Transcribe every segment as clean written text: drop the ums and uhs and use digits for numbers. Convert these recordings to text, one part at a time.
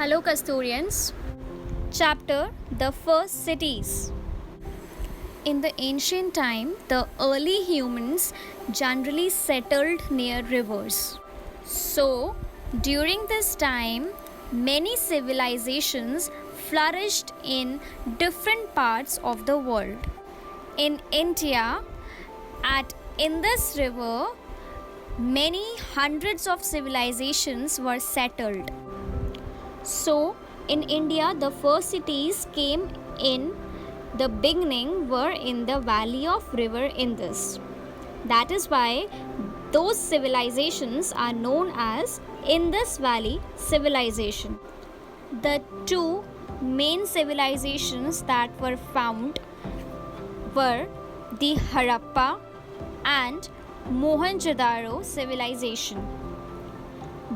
Hello, Kasturians. Chapter The First Cities. In the ancient time, the early humans generally settled near rivers. So, during this time, many civilizations flourished in different parts of the world. In India, at Indus River, many hundreds of civilizations were settled. So, in India, the first cities came in the beginning were in the valley of river Indus. That is why those civilizations are known as Indus Valley civilization. The two main civilizations that were found were the Harappa and Mohenjo-daro civilization.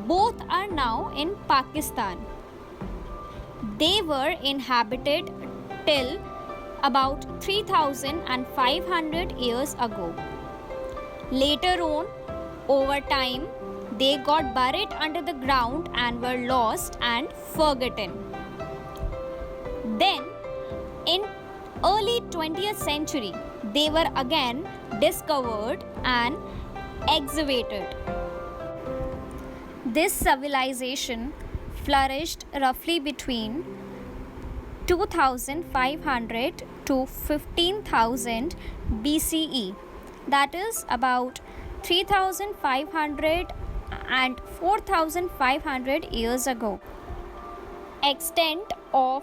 Both are now in Pakistan. They were inhabited till about 3,500 years ago. Later on, over time, they got buried under the ground and were lost and forgotten. Then, in early 20th century, they were again discovered and excavated. This civilization flourished roughly between 2500 to 15,000 BCE, that is about 3,500 and 4,500 years ago. Extent of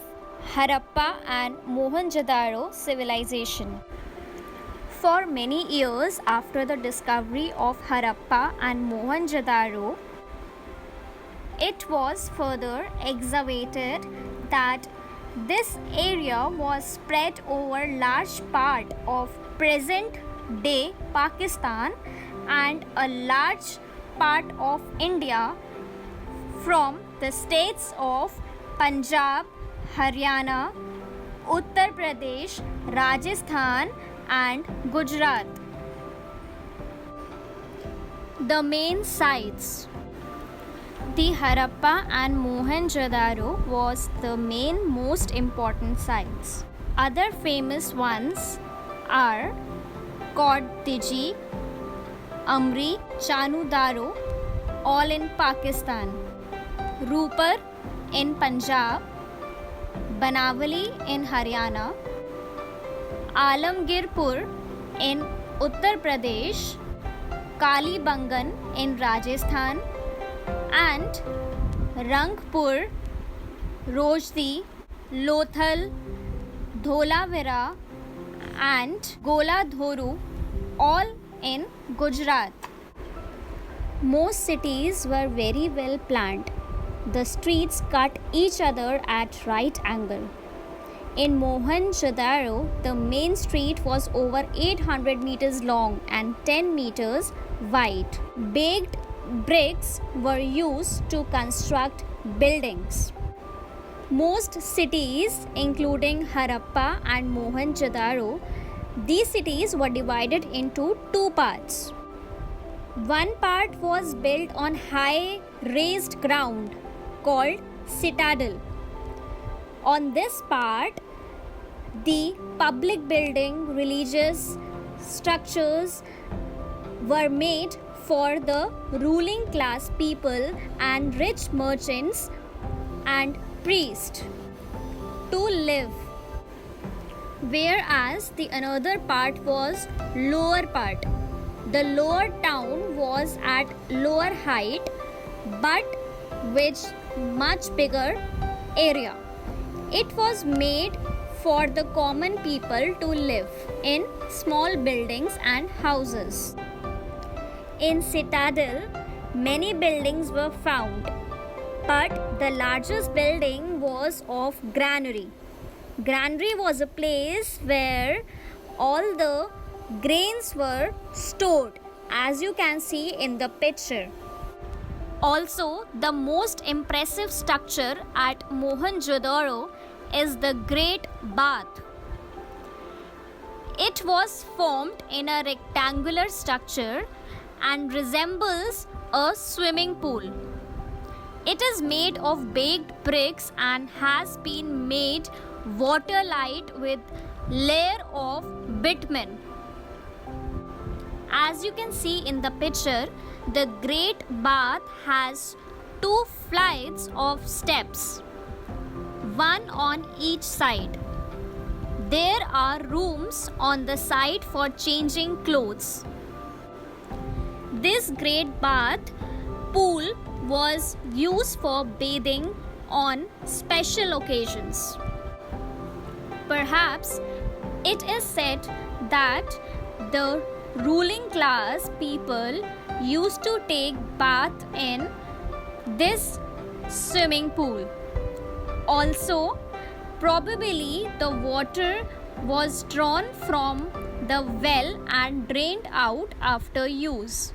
Harappa and Mohenjo-daro civilization. For many years after the discovery of Harappa and Mohenjo-daro, it was further excavated that this area was spread over large part of present day Pakistan and a large part of India from the states of Punjab, Haryana, Uttar Pradesh, Rajasthan and Gujarat. The main sites. The Harappa and Mohenjo-daro was the main most important sites. Other famous ones are Kot Diji, Amri, Chanu-daro, all in Pakistan, Rupar in Punjab, Banawali in Haryana, Alamgirpur in Uttar Pradesh, Kalibangan in Rajasthan, and Rangpur, Rojdi, Lothal, Dholavira and Goladhoru, all in Gujarat. Most cities were very well planned. The streets cut each other at right angle. In Mohenjo-daro, the main street was over 800 meters long and 10 meters wide. Baked bricks were used to construct buildings. Most cities, including Harappa and Mohenjo-daro, these cities were divided into two parts. One part was built on high raised ground called citadel. On this part, the public building, religious structures were made for the ruling class people and rich merchants and priests to live, whereas the another part was lower part. The lower town was at lower height but with much bigger area. It was made for the common people to live in small buildings and houses. In Citadel, many buildings were found, but the largest building was of granary. Granary was a place where all the grains were stored, as you can see in the picture. Also, the most impressive structure at Mohenjo-daro is the Great Bath. It was formed in a rectangular structure and resembles a swimming pool. It is made of baked bricks and has been made water-light with layer of bitumen. As you can see in the picture, the Great Bath has 2 flights of steps, one on each side. There are rooms on the side for changing clothes. This Great Bath pool was used for bathing on special occasions. Perhaps it is said that the ruling class people used to take bath in this swimming pool. Also, probably the water was drawn from the well and drained out after use.